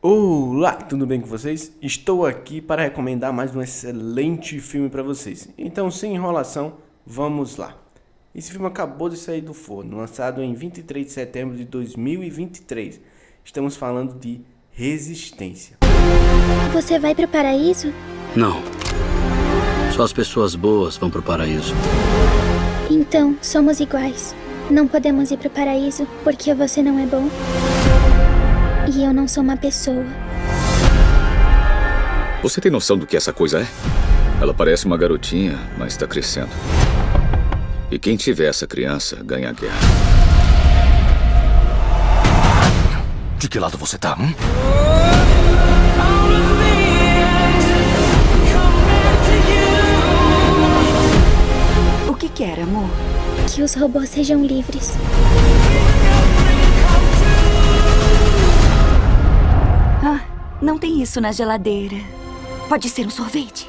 Olá, tudo bem com vocês? Estou aqui para recomendar mais um excelente filme para vocês. Então, sem enrolação, vamos lá. Esse filme acabou de sair do forno, lançado em 23 de setembro de 2023. Estamos falando de Resistência. Você vai pro paraíso? Não. Só as pessoas boas vão pro paraíso. Então, somos iguais. Não podemos ir pro paraíso porque você não é bom. E eu não sou uma pessoa. Você tem noção do que essa coisa é? Ela parece uma garotinha, mas está crescendo. E quem tiver essa criança ganha a guerra. De que lado você tá, O que quer, amor? Que os robôs sejam livres. Não tem isso na geladeira. Pode ser um sorvete.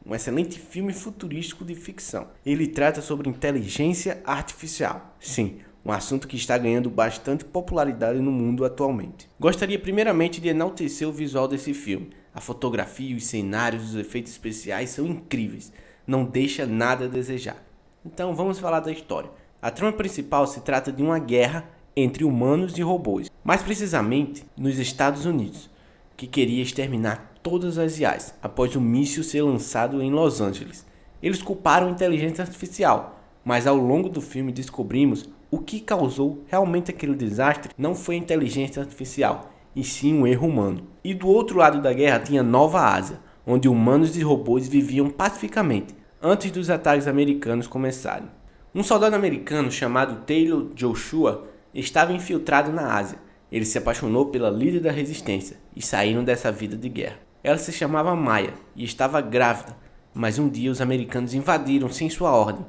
Um excelente filme futurístico de ficção. Ele trata sobre inteligência artificial. Sim, um assunto que está ganhando bastante popularidade no mundo atualmente. Gostaria primeiramente de enaltecer o visual desse filme. A fotografia, os cenários, os efeitos especiais são incríveis. Não deixa nada a desejar. Então vamos falar da história. A trama principal se trata de uma guerra entre humanos e robôs. Mais precisamente nos Estados Unidos, que queria exterminar todas as IAs após o míssil ser lançado em Los Angeles. Eles culparam a inteligência artificial, mas ao longo do filme descobrimos o que causou realmente aquele desastre não foi a inteligência artificial, e sim um erro humano. E do outro lado da guerra tinha Nova Ásia, onde humanos e robôs viviam pacificamente antes dos ataques americanos começarem. Um soldado americano chamado Taylor Joshua estava infiltrado na Ásia. Ele se apaixonou pela líder da resistência e saíram dessa vida de guerra. Ela se chamava Maya e estava grávida, mas um dia os americanos invadiram sem sua ordem,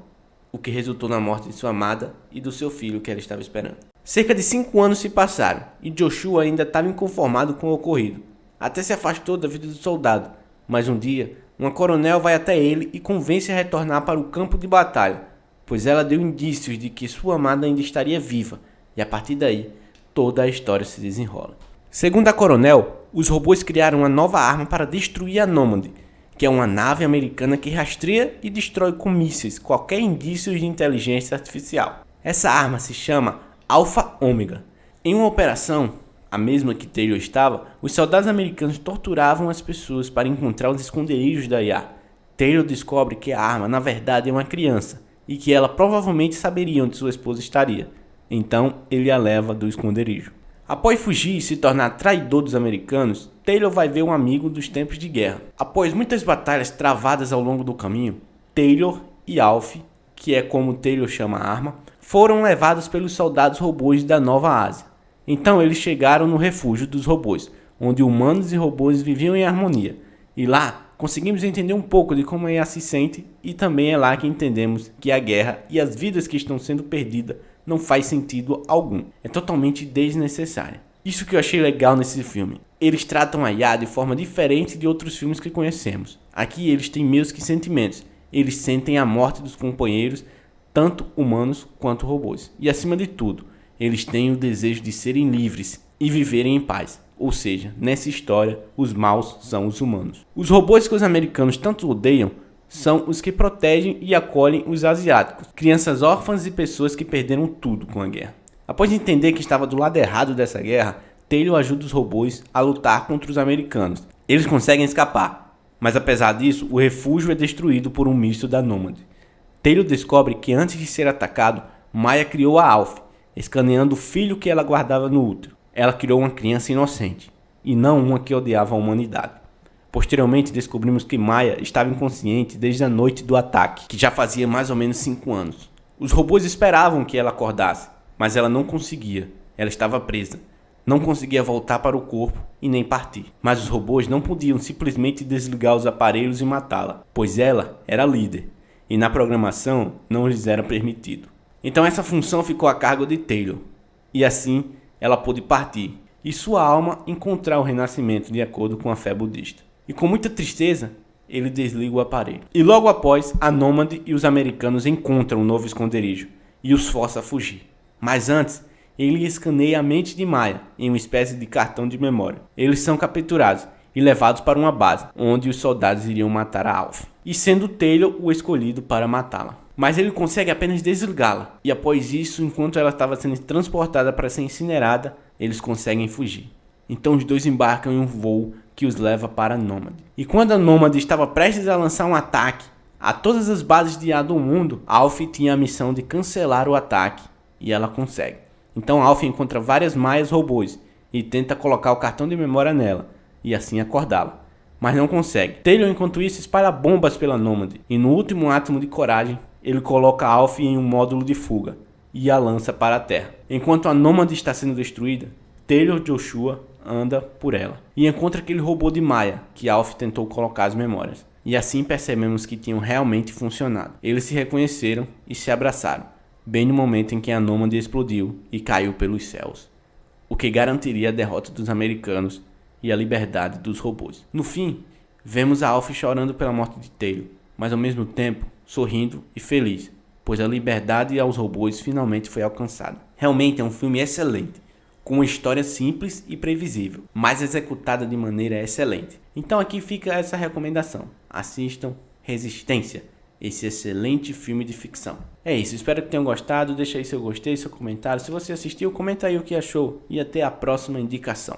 o que resultou na morte de sua amada e do seu filho que ela estava esperando. Cerca de 5 anos se passaram e Joshua ainda estava inconformado com o ocorrido. Até se afastou da vida do soldado, mas um dia uma coronel vai até ele e convence a retornar para o campo de batalha, pois ela deu indícios de que sua amada ainda estaria viva, e a partir daí toda a história se desenrola. Segundo a coronel, os robôs criaram uma nova arma para destruir a Nômade, que é uma nave americana que rastreia e destrói com mísseis qualquer indício de inteligência artificial. Essa arma se chama Alpha Omega. Em uma operação, a mesma que Taylor estava, os soldados americanos torturavam as pessoas para encontrar os esconderijos da IA. Taylor descobre que a arma na verdade é uma criança e que ela provavelmente saberia onde sua esposa estaria. Então ele a leva do esconderijo. Após fugir e se tornar traidor dos americanos, Taylor vai ver um amigo dos tempos de guerra. Após muitas batalhas travadas ao longo do caminho, Taylor e Alf, que é como Taylor chama a arma, foram levados pelos soldados robôs da Nova Ásia. Então eles chegaram no refúgio dos robôs, onde humanos e robôs viviam em harmonia. E lá conseguimos entender um pouco de como a IA se sente, e também é lá que entendemos que a guerra e as vidas que estão sendo perdidas não faz sentido algum. É totalmente desnecessária. Isso que eu achei legal nesse filme. Eles tratam a IA de forma diferente de outros filmes que conhecemos. Aqui eles têm menos que sentimentos. Eles sentem a morte dos companheiros, tanto humanos quanto robôs. E acima de tudo, eles têm o desejo de serem livres e viverem em paz. Ou seja, nessa história, os maus são os humanos. Os robôs que os americanos tanto odeiam são os que protegem e acolhem os asiáticos, crianças órfãs e pessoas que perderam tudo com a guerra. Após entender que estava do lado errado dessa guerra, Taylor ajuda os robôs a lutar contra os americanos. Eles conseguem escapar, mas apesar disso, o refúgio é destruído por um míssil da Nômade. Taylor descobre que antes de ser atacado, Maya criou a Alf, escaneando o filho que ela guardava no útero. Ela criou uma criança inocente, e não uma que odiava a humanidade. Posteriormente descobrimos que Maya estava inconsciente desde a noite do ataque, que já fazia mais ou menos 5 anos. Os robôs esperavam que ela acordasse, mas ela não conseguia. Ela estava presa. Não conseguia voltar para o corpo e nem partir. Mas os robôs não podiam simplesmente desligar os aparelhos e matá-la, pois ela era líder, e na programação não lhes era permitido. Então essa função ficou a cargo de Taylor, e assim ela pôde partir, e sua alma encontrar o renascimento de acordo com a fé budista. E com muita tristeza, ele desliga o aparelho. E logo após, a Nômade e os americanos encontram um novo esconderijo e os força a fugir. Mas antes, ele escaneia a mente de Maya em uma espécie de cartão de memória. Eles são capturados e levados para uma base, onde os soldados iriam matar a Alf, e sendo Taylor o escolhido para matá-la. Mas ele consegue apenas desligá-la, e após isso, enquanto ela estava sendo transportada para ser incinerada, eles conseguem fugir. Então os dois embarcam em um voo que os leva para a Nômade. E quando a Nômade estava prestes a lançar um ataque a todas as bases de ar do mundo, Alf tinha a missão de cancelar o ataque, e ela consegue. Então Alf encontra várias Maias robôs e tenta colocar o cartão de memória nela, e assim acordá-la, mas não consegue. Taylor, enquanto isso, espalha bombas pela Nômade, e no último átomo de coragem, ele coloca Alf em um módulo de fuga e a lança para a Terra. Enquanto a Nômade está sendo destruída, Taylor Joshua anda por ela e encontra aquele robô de Maya que Alf tentou colocar as memórias. E assim percebemos que tinham realmente funcionado. Eles se reconheceram e se abraçaram, bem no momento em que a Nômade explodiu e caiu pelos céus, o que garantiria a derrota dos americanos e a liberdade dos robôs. No fim, vemos a Alf chorando pela morte de Taylor, mas ao mesmo tempo sorrindo e feliz, pois a liberdade aos robôs finalmente foi alcançada. Realmente é um filme excelente, com uma história simples e previsível, mas executada de maneira excelente. Então aqui fica essa recomendação: assistam Resistência, esse excelente filme de ficção. É isso, espero que tenham gostado, deixa aí seu gostei, seu comentário. Se você assistiu, comenta aí o que achou e até a próxima indicação.